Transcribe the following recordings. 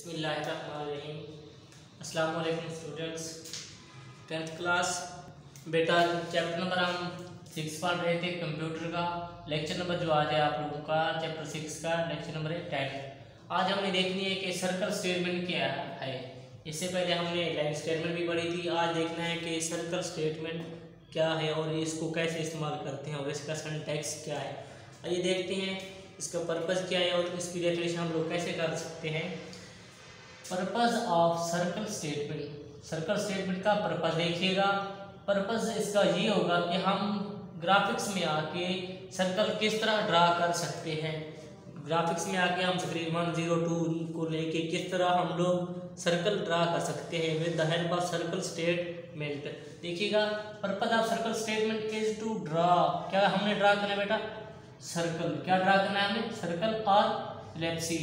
बिस्मिल्लाहिर्रहमानिर्रहीम। अस्सलाम वालेकुम स्टूडेंट्स। 10th क्लास बेटा चैप्टर नंबर हम 6 पढ़ रहे थे कंप्यूटर का। लेक्चर नंबर जो आज है आप लोगों का चैप्टर 6 का लेक्चर नंबर है 10। आज हमने देखनी है कि सर्कल स्टेटमेंट क्या है। इससे पहले हमने लाइन स्टेटमेंट भी पढ़ी थी। आज देखना है कि सर्कल स्टेटमेंट क्या है और इसको कैसे इस्तेमाल करते हैं और इसका सिंटैक्स क्या है। आइए देखते हैं इसका पर्पज़ क्या है और इसकी डेफिनेशन हम लोग कैसे कर सकते हैं। Purpose of circle statement. Circle statement का पर्पज़ देखिएगा। पर्पज़ इसका ये होगा कि हम ग्राफिक्स में आके सर्कल किस तरह ड्रा कर सकते हैं। ग्राफिक्स में आके हम स्क्रीन 102 को लेके किस तरह हम लोग सर्कल ड्रा कर सकते हैं with the help of circle statement. देखिएगा, purpose of circle statement is to draw. क्या हमने ड्रा करना है बेटा? सर्कल। क्या ड्रा करना है हमें? सर्कल और इलिप्सी।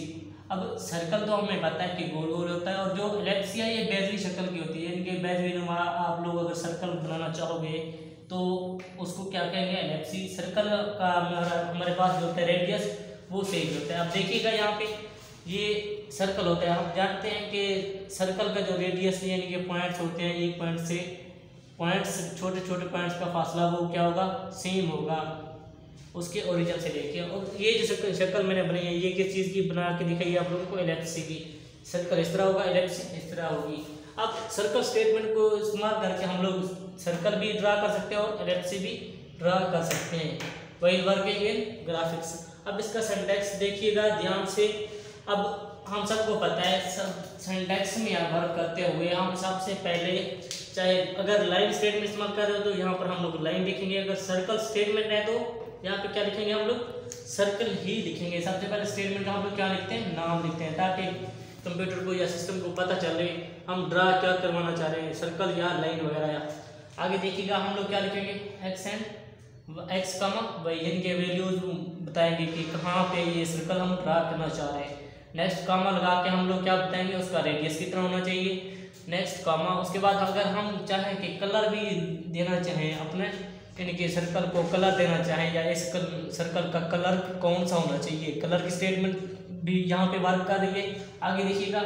अब सर्कल तो हमें पता है कि गोल गोल होता है और जो इलिप्सी है ये बेजली शक्ल की होती है। इनके बेजली नुमा आप लोग अगर सर्कल बनाना चाहोगे तो उसको क्या कहेंगे? इलिप्सी। सर्कल का हमारे पास जो होता है रेडियस वो सेम होता है। अब देखिएगा यहाँ पे ये सर्कल होता है। हम जानते हैं कि सर्कल का जो रेडियस यानी कि पॉइंट्स होते हैं, एक पॉइंट से पॉइंट्स छोटे छोटे पॉइंट्स का फासला वो क्या होगा? सेम होगा उसके ओरिजिन से लेके। और ये जो शक्ल मैंने बनाई है ये किस चीज़ की बना के दिखाई है आप लोगों को? इलिप्सी की। सर्कल इस तरह होगा, इलिप्सी इस तरह होगी। अब सर्कल स्टेटमेंट को इस्तेमाल करके हम लोग सर्कल भी ड्रा कर सकते हैं और इलिप्सी भी ड्रा कर सकते हैं। वही वर्किंग इन ग्राफिक्स। अब इसका सिंटैक्स देखिएगा ध्यान से। अब हम सबको पता है सिंटैक्स में वर्क करते हुए हम सबसे पहले चाहे अगर लाइन स्टेटमेंट इस्तेमाल कर रहे हो तो यहाँ पर हम लोग लाइन लिखेंगे। अगर सर्कल स्टेटमेंट है तो यहाँ पे क्या लिखेंगे हम लोग? सर्कल ही लिखेंगे। सबसे पहले स्टेटमेंट का हम लोग क्या लिखते हैं? नाम लिखते हैं, ताकि कंप्यूटर को या सिस्टम को पता चले हम ड्रा क्या करवाना चाह रहे हैं, सर्कल या लाइन वगैरह। या आगे देखिएगा हम लोग क्या लिखेंगे? X and x comma Y, इनके वैल्यूज बताएंगे कि कहाँ पे ये सर्कल हम ड्रा करना चाह रहे हैं। नेक्स्ट कामा लगा के हम लोग क्या बताएंगे? उसका रेडियस कितना होना चाहिए। नेक्स्ट कामा। उसके बाद अगर हम चाहें कि कलर भी देना चाहें अपने इनके सर्कल को कलर देना चाहें या इस सर्कल का कलर कौन सा होना चाहिए, कलर की स्टेटमेंट भी यहाँ पे वर्क कर रही है। आगे देखिएगा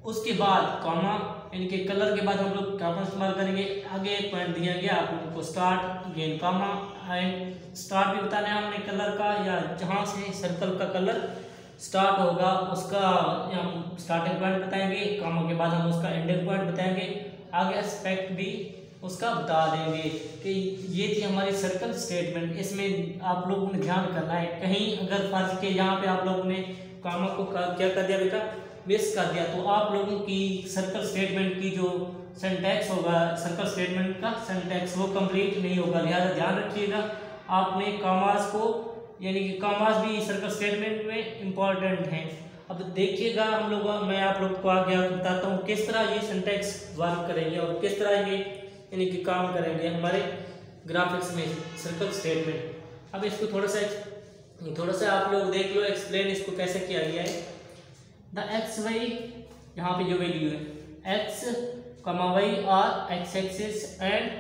उसके बाद कॉमा, इनके कलर के बाद हम लोग कॉमा इस्तेमाल करेंगे। आगे एक पॉइंट दिया गया आप लोगों को start, again comma and start भी बताना है हमने कलर का, या जहाँ से सर्कल का कलर स्टार्ट होगा उसका हम स्टार्टिंग पॉइंट बताएंगे। कॉमा के बाद हम उसका एंडिंग पॉइंट बताएंगे। आगे एस्पेक्ट भी उसका बता देंगे कि ये थी हमारी सर्कल स्टेटमेंट। इसमें आप लोगों ने ध्यान करना है, कहीं अगर फर्ज के यहाँ पे आप लोगों ने कामा को क्या कर दिया बेटा? मिस कर दिया तो आप लोगों की सर्कल स्टेटमेंट की जो सिंटैक्स होगा, सर्कल स्टेटमेंट का सिंटैक्स वो कंप्लीट नहीं होगा। लिहाजा ध्यान रखिएगा आपने कामास को, यानी कि कामास भी सर्कल स्टेटमेंट में इम्पॉर्टेंट हैं। अब देखिएगा हम लोग, मैं आप लोग को आगे बताता हूँ किस तरह ये सिंटैक्स वर्क करेंगे और किस तरह ये यानी कि काम करेंगे हमारे ग्राफिक्स में सर्कल स्टेटमेंट। अब इसको थोड़ा सा आप लोग देख लो, एक्सप्लेन इसको कैसे किया गया है। द एक्स वाई, यहाँ पे जो वैल्यू है एक्स कमा वाई और x axis and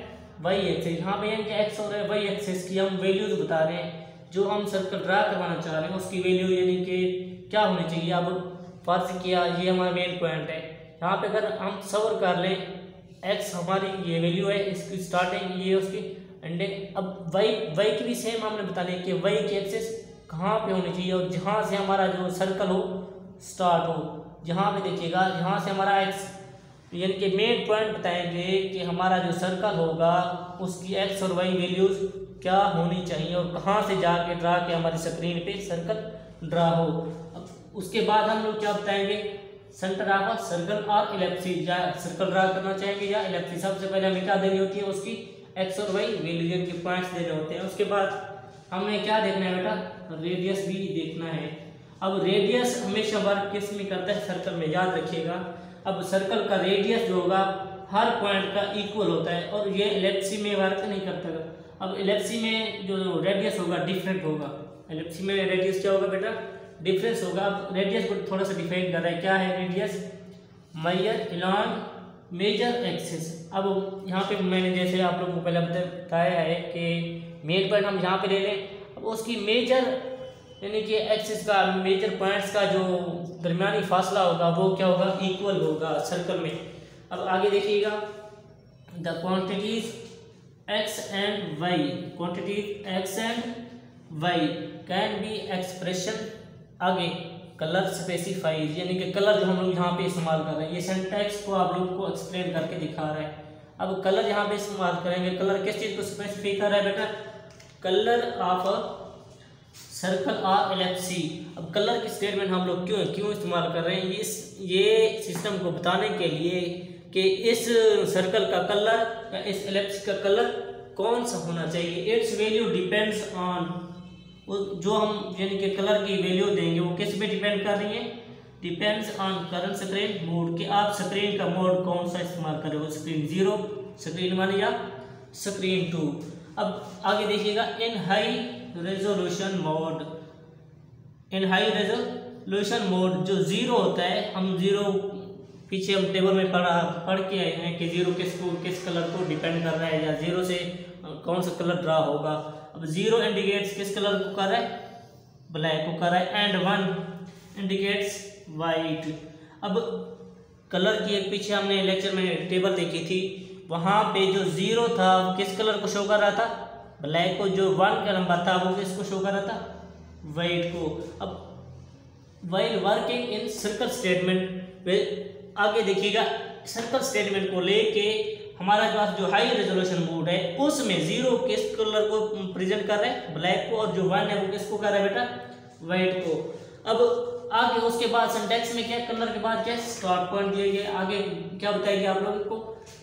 y axis, यहाँ पे यानी एक्स और वाई एक्सिस की हम वैल्यूज बता रहे हैं। जो हम सर्कल ड्रा करवाना चाह रहे हैं उसकी वैल्यू यानी कि क्या होनी चाहिए। अब फर्ज किया ये हमारा मेन पॉइंट है। यहाँ पे अगर हम सवर कर लें एक्स हमारी ये वैल्यू है, इसकी स्टार्टिंग ये उसकी एंडिंग। अब वाई की भी सेम हमने बता लिया कि वाई की एक्सिस कहाँ पे होनी चाहिए और जहाँ से हमारा जो सर्कल हो स्टार्ट हो। जहाँ पे देखिएगा यहाँ से हमारा एक्स यानी कि मेन पॉइंट बताएंगे कि हमारा जो सर्कल होगा उसकी एक्स और वाई वैल्यूज क्या होनी चाहिए और कहाँ से जाके ड्रा के हमारी स्क्रीन पे सर्कल ड्रा हो। अब उसके बाद हम लोग क्या बताएंगे? सेंटर ऑफ सर्कल और इलिप्सी, या सर्कल ड्रा करना चाहेंगे या इलिप्सी। सबसे पहले हमें क्या देनी होती है? उसकी एक्स और वाई वैल्यू के पॉइंट्स देने होते हैं। उसके बाद हमने क्या देखना है बेटा? रेडियस भी देखना है। अब रेडियस हमेशा वर्क किस में करता है? सर्कल में, याद रखिएगा। अब सर्कल का रेडियस जो होगा हर पॉइंट का इक्वल होता है और ये इलिप्सी में वर्क नहीं करता। अब इलिप्सी में जो रेडियस होगा डिफरेंट होगा। इलिप्सी में रेडियस क्या होगा बेटा? डिफरेंस होगा। अब रेडियस को थोड़ा सा डिफाइन कर रहा है। क्या है radius? Major along major axis. अब यहाँ पे मैंने जैसे आप लोगों को पहले बताया है कि मेन पॉइंट हम यहाँ पे ले लें। अब उसकी मेजर यानी कि एक्सिस का मेजर पॉइंट्स का जो दरमियानी फासला होगा वो क्या होगा, इक्वल होगा सर्कल में। अब आगे देखिएगा, the quantities x and y, quantities x and y can be expression, आगे कलर स्पेसिफाइज, यानी कि कलर जो हम लोग यहाँ पे इस्तेमाल कर रहे हैं, ये सिंटैक्स को आप लोग को एक्सप्लेन करके दिखा रहा है। अब कलर यहाँ पे इस्तेमाल करेंगे, कलर किस चीज़ को स्पेसिफाई कर रहा है बेटा, कलर ऑफ सर्कल और एलिप्सी। अब कलर की स्टेटमेंट हम लोग क्यों इस्तेमाल कर रहे हैं, ये सिस्टम को बताने के लिए कि इस सर्कल का कलर या इस एलिप्स का कलर कौन सा होना चाहिए। इट्स वैल्यू डिपेंड्स ऑन, जो हम यानी कि कलर की वैल्यू देंगे वो किस पे डिपेंड कर रही है, depends on current screen mode, कि आप स्क्रीन का मोड कौन सा इस्तेमाल कर रहे हो, स्क्रीन 0, स्क्रीन 1 या स्क्रीन 2। अब आगे देखिएगा, इन हाई रेजोल्यूशन मोड, इन हाई रेजोल्यूशन मोड जो 0 होता है, हम 0 पीछे हम टेबल में पढ़ के आए हैं कि 0 किस कलर को डिपेंड कर रहा है, या 0 से कौन सा कलर ड्रा होगा। अब 0 इंडिकेट्स किस कलर को कर रहा है, ब्लैक को कर रहा है, एंड 1 इंडिकेट्स वाइट। अब कलर की एक पीछे हमने लेक्चर में टेबल देखी थी, वहाँ पे जो 0 था किस कलर को शो कर रहा था, ब्लैक को, जो 1 का नंबर था वो किसको शो कर रहा था, वाइट को। अब while working in circle statement, आगे देखिएगा सर्कल स्टेटमेंट को लेके हमारा पास जो हाई रेजोल्यूशन मोड है उसमें 0 किस कलर को प्रेजेंट कर रहा है, ब्लैक को, और जो 1 है वो किसको कर रहा है बेटा, वाइट को। अब आगे उसके बाद सिंटैक्स में क्या, कलर के बाद क्या, स्टार्ट पॉइंट दिए गए, आगे क्या बताएगी आप लोगों को,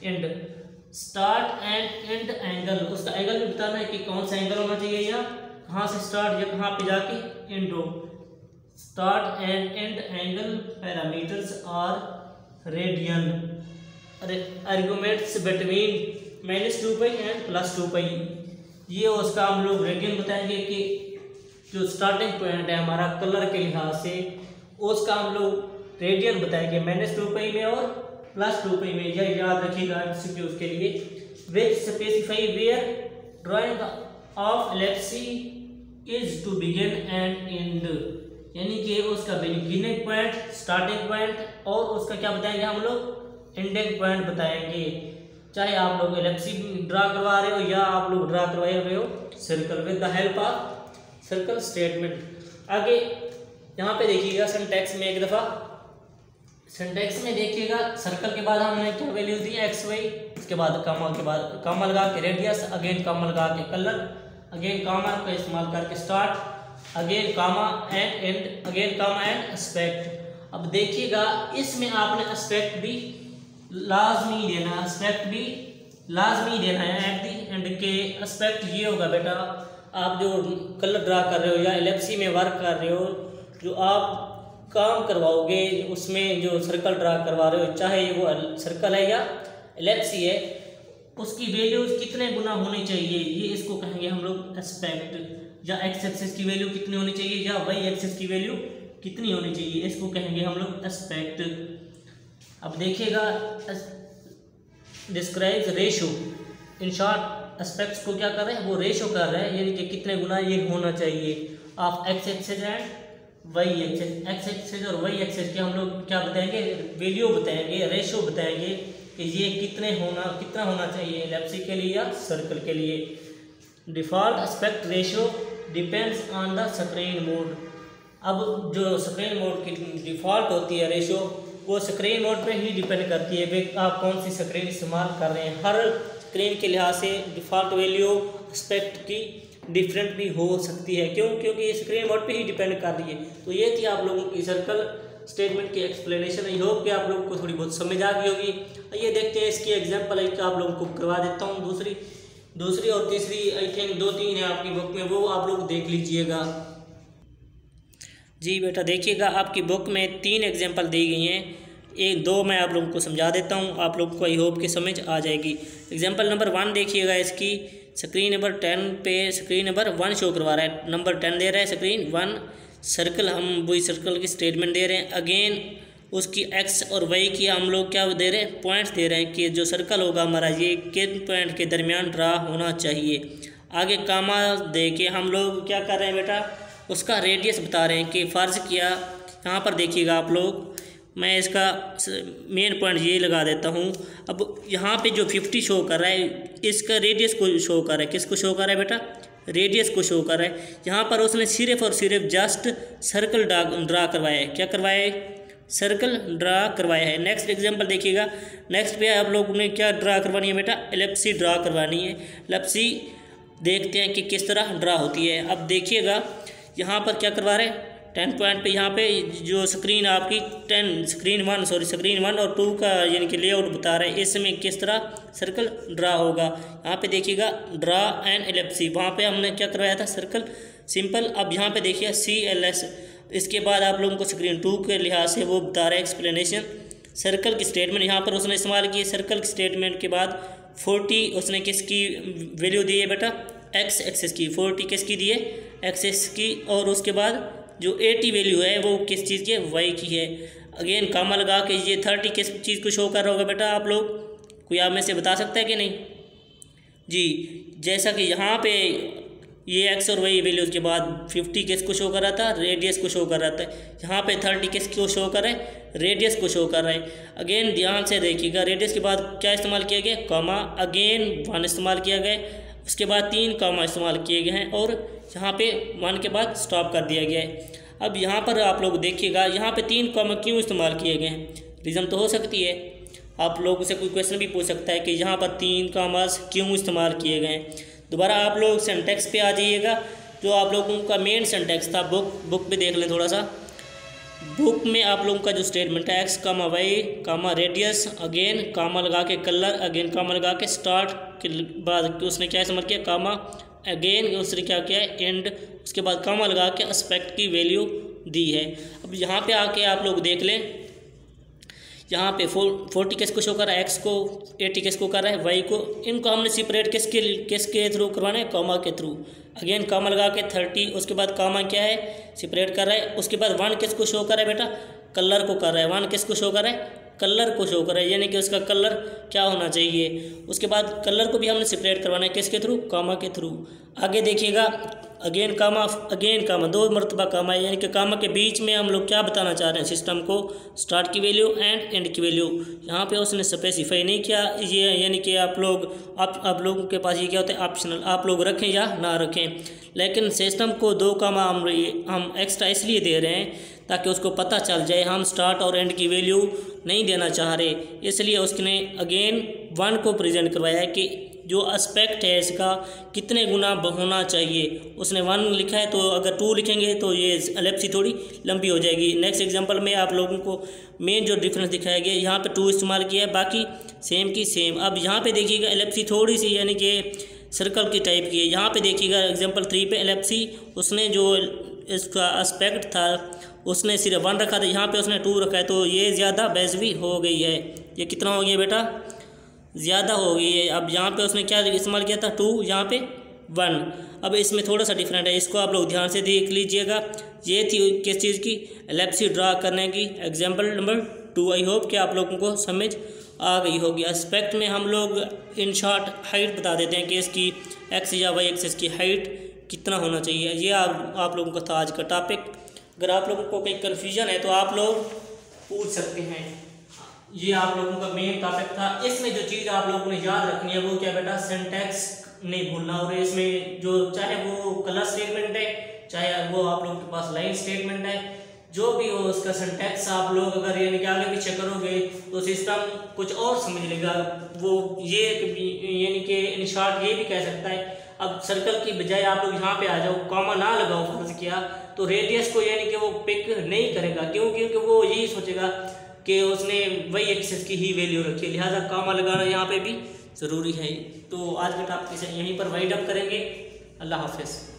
and, start and and angle, उसका एंगल भी बताना है कि कौन सा एंगल होना चाहिए, या कहाँ से स्टार्ट या कहाँ पे जाके एंड हो। Start and and angle parameters और रेडियन, आर्गुमेंट्स बिटवीन -2π एंड +2π, ये उसका हम लोग रेडियन बताएंगे कि जो स्टार्टिंग पॉइंट है हमारा कलर के लिहाज से उसका हम लोग रेडियन बताएंगे -2π में और +2π में, यह याद रखिएगा एमसीक्यूज के लिए। Which specify where drawing of ellipse is to begin and and, यानी कि उसका बिगिनिंग पॉइंट, स्टार्टिंग पॉइंट और उसका क्या बताएंगे हम लोग, एंडिंग पॉइंट बताएंगे। चाहे आप लोग एलिप्सी ड्रा करवा रहे हो या आप लोग ड्रा करवा रहे हो circle with the help of circle statement. आगे यहाँ पे देखिएगा सिंटैक्स में एक दफ़ा, सिंटैक्स में देखिएगा सर्कल के बाद हमने क्या वैल्यू दी, एक्स वाई, उसके बाद कामा लगा के रेडियस, अगेन कामा लगा के कलर, अगेन कामा का इस्तेमाल करके start, again comma and end, again comma and aspect. अब देखिएगा इसमें आपने एस्पेक्ट भी लाजमी देना, एस्पेक्ट भी लाजमी देना है एट दी एंड के। एस्पेक्ट ये होगा बेटा, आप जो कलर ड्रा कर रहे हो या एलिप्सी में वर्क कर रहे हो, जो आप काम करवाओगे उसमें जो सर्कल ड्रा करवा रहे हो, चाहे वो सर्कल है या एलिप्सी है, उसकी वैल्यूज कितने गुना होनी चाहिए, ये इसको कहेंगे हम लोग एस्पेक्ट। या एक्स एक्सिस की वैल्यू कितनी होनी चाहिए या वाई एक्सिस की वैल्यू कितनी होनी चाहिए, इसको कहेंगे हम लोग एस्पेक्ट। अब देखिएगा, describes ratio, in short aspects को क्या कर रहे हैं, वो रेशो कर रहे हैं, यानी कि कितने गुना ये होना चाहिए of x axis and y axis. X axis और वाई एक्सिस के हम लोग क्या बताएंगे, वैल्यू बताएंगे, रेशो बताएंगे कि ये कितना होना चाहिए एलिप्सी के लिए या सर्कल के लिए। Default aspect ratio depends on the screen mode. अब जो स्क्रीन मोड की डिफ़ॉल्ट होती है रेशो, वो स्क्रीन मोड पे ही डिपेंड करती है कि आप कौन सी स्क्रीन इस्तेमाल कर रहे हैं। हर स्क्रीन के लिहाज से डिफ़ॉल्ट वैल्यू एस्पेक्ट की डिफरेंट भी हो सकती है, क्योंकि स्क्रीन मोड पे ही डिपेंड कर रही है। तो ये थी आप लोगों की सर्कल स्टेटमेंट की एक्सप्लेनेशन। आई होप कि आप लोगों को थोड़ी बहुत समझ आ गई होगी। आइए देखते हैं इसकी एग्जांपल एक आप लोगों को करवा देता हूँ। दूसरी और तीसरी आई थिंक 2-3 है आपकी बुक में, वो आप लोग देख लीजिएगा। जी बेटा देखिएगा, आपकी बुक में 3 एग्जांपल दी गई हैं, 1-2 मैं आप लोगों को समझा देता हूँ, आप लोग को आई होप कि समझ आ जाएगी। एग्जांपल नंबर 1 देखिएगा, इसकी स्क्रीन नंबर 10 पे स्क्रीन नंबर 1 शो करवा रहा है, नंबर 10 दे रहा है, स्क्रीन 1 सर्कल, हम वही सर्कल की स्टेटमेंट दे रहे हैं। अगेन उसकी एक्स और वाई की हम लोग क्या दे रहे हैं, पॉइंट्स दे रहे हैं कि जो सर्कल होगा हमारा ये किन पॉइंट के दरमियान ड्रा होना चाहिए। आगे कामा दे के हम लोग क्या कर रहे हैं बेटा, उसका रेडियस बता रहे हैं कि फ़र्ज़ किया यहाँ पर देखिएगा आप लोग, मैं इसका मेन पॉइंट ये लगा देता हूँ। अब यहाँ पे जो 50 शो कर रहा है इसका रेडियस को शो कर रहा है, किसको शो कर रहा है बेटा, रेडियस को शो कर रहा है। यहाँ पर उसने सिर्फ और सिर्फ जस्ट सर्कल ड्रा करवाया है, क्या करवाया है, सर्कल ड्रा करवाया है। नेक्स्ट एग्जांपल देखिएगा, नेक्स्ट पे आप लोगों ने क्या ड्रा करवानी है बेटा, एलिप्सी ड्रा करवानी है। एलिप्सी देखते हैं कि किस तरह ड्रा होती है। अब देखिएगा यहाँ पर क्या करवा रहे हैं, 10 पॉइंट पे यहाँ पे जो स्क्रीन आपकी स्क्रीन 1 और 2 का यानी कि लेआउट बता रहे हैं, इसमें किस तरह सर्कल ड्रा होगा। यहाँ पे देखिएगा ड्रा एन एलिप्सी, वहाँ पे हमने क्या करवाया था, सर्कल सिंपल। अब यहाँ पे देखिए CLS, इसके बाद आप लोगों को स्क्रीन 2 के लिहाज से वो बता रहा है एक्सप्लेनेशन। सर्कल की स्टेटमेंट यहाँ पर उसने इस्तेमाल की है। सर्कल की स्टेटमेंट के बाद 40 उसने किसकी वैल्यू दी है बेटा, एक्स एक्सेस की, 40 किसकी दी है, एक्सेस की। और उसके बाद जो 80 वैल्यू है वो किस चीज़ की है, वाई की है। अगेन कामा लगा के ये 30 किस चीज़ को शो कर रहा होगा बेटा, आप लोग कोई आप में से बता सकता है कि नहीं जी। जैसा कि यहाँ पे ये एक्स और वाई वैल्यूज़ के बाद 50 किसको शो कर रहा था, रेडियस को शो कर रहा था। यहाँ पे 30 किसको शो कर रहा है, रेडियस को शो कर रहा है। अगेन ध्यान से देखिएगा, रेडियस के बाद क्या इस्तेमाल किया गया, कामा, अगेन 1 इस्तेमाल किया गया, उसके बाद 3 कामा इस्तेमाल किए गए हैं और यहाँ पे 1 के बाद स्टॉप कर दिया गया है। अब यहाँ पर आप लोग देखिएगा, यहाँ पे 3 कामा क्यों इस्तेमाल किए गए हैं, रीज़न तो हो सकती है, आप लोगों से कोई क्वेश्चन भी पूछ सकता है कि यहाँ पर 3 कामास क्यों इस्तेमाल किए गए हैं। दोबारा आप लोग सिंटैक्स पे आ जाइएगा, जो आप लोगों का मेन सिंटैक्स था, बुक पे देख लें थोड़ा सा। बुक में आप लोगों का जो स्टेटमेंट है, एक्स कामा वाई कामा रेडियस, अगेन कामा लगा के कलर, अगेन कामा लगा के स्टार्ट के बाद उसने क्या इस्तेमाल किया, कामा, अगेन उसने क्या किया है, एंड, उसके बाद कामा लगा के एस्पेक्ट की वैल्यू दी है। अब यहाँ पे आके आप लोग देख लें, यहाँ पे 40 किसको शो कर रहा है, एक्स को, 80 किसको कर रहा है, वाई को। इनको हमने सेपरेट किसके थ्रू करवाना है, कामा के थ्रू। अगेन कामा लगा के 30, उसके बाद कामा क्या है, सेपरेट कर रहा है। उसके बाद 1 किसको शो कर रहा है बेटा, कलर को कर रहा है। 1 किसको शो कर रहा है, कलर को शो कर रहा है, यानी कि उसका कलर क्या होना चाहिए। उसके बाद कलर को भी हमने सेपरेट करवाना है, किसके थ्रू, कामा के थ्रू। आगे देखिएगा, अगेन कामा 2 मरतबा कामा है, यानी कि कामा के बीच में हम लोग क्या बताना चाह रहे हैं सिस्टम को, स्टार्ट की वैल्यू एंड एंड की वैल्यू। यहाँ पे उसने स्पेसिफाई नहीं किया ये, यानी कि आप लोगों के पास ये क्या होता है, ऑप्शनल, आप लोग रखें या ना रखें। लेकिन सिस्टम को 2 कामा हम एक्स्ट्रा इसलिए दे रहे हैं ताकि उसको पता चल जाए हम स्टार्ट और एंड की वैल्यू नहीं देना चाह रहे, इसलिए उसने अगेन 1 को प्रेजेंट करवाया है कि जो एस्पेक्ट है इसका कितने गुना होना चाहिए। उसने 1 लिखा है, तो अगर 2 लिखेंगे तो ये एलिप्सी थोड़ी लंबी हो जाएगी। नेक्स्ट एग्जांपल में आप लोगों को मेन जो डिफरेंस दिखाया गया, यहाँ पे 2 इस्तेमाल किया है, बाकी सेम की सेम। अब यहाँ पे देखिएगा एलिप्सी थोड़ी सी यानी कि सर्कल की टाइप की है। यहाँ पे देखिएगा एग्जाम्पल 3 पे एलिप्सी उसने जो इसका एस्पेक्ट था उसने सिर्फ 1 रखा था, यहाँ पे उसने 2 रखा है, तो ये ज़्यादा बेसवी हो गई है। ये कितना हो गया बेटा, ज़्यादा हो गई है। अब यहाँ पे उसने क्या इस्तेमाल किया था, 2, यहाँ पे 1। अब इसमें थोड़ा सा डिफरेंट है, इसको आप लोग ध्यान से देख लीजिएगा। ये थी किस चीज़ की, एलिप्सी ड्रा करने की एग्जाम्पल नंबर 2। आई होप कि आप लोगों को समझ आ गई होगी। एस्पेक्ट में हम लोग इन शॉर्ट हाइट बता देते हैं कि इसकी एक्स या वाई एक्सिस की हाइट कितना होना चाहिए। ये आप लोगों का था आज का टॉपिक। अगर आप लोगों को कोई कन्फ्यूजन है तो आप लोग पूछ सकते हैं। ये आप लोगों का मेन टॉपिक था। इसमें जो चीज़ आप लोगों ने याद रखनी है वो क्या बेटा, सिंटैक्स नहीं भूलना। और इसमें जो चाहे वो कलर स्टेटमेंट है, चाहे वो आप लोगों के पास लाइन स्टेटमेंट है, जो भी हो उसका सिंटैक्स आप लोग अगर यानी कि आगे पीछे करोगे तो सिस्टम कुछ और समझ लेगा। वो ये यानी कि इन शॉर्ट ये भी कह सकता है, अब सर्कल की बजाय आप लोग यहाँ पे आ जाओ, कॉमा ना लगाओ फर्ज किया, तो रेडियस को यानी कि वो पिक नहीं करेगा। क्यों? क्योंकि वो यही सोचेगा कि उसने वही एक्सेस की ही वैल्यू रखी है, लिहाजा कॉमा लगाना यहाँ पे भी ज़रूरी है। तो आज के टॉपिक से यहीं पर वाइंड अप करेंगे। अल्लाह हाफिज़।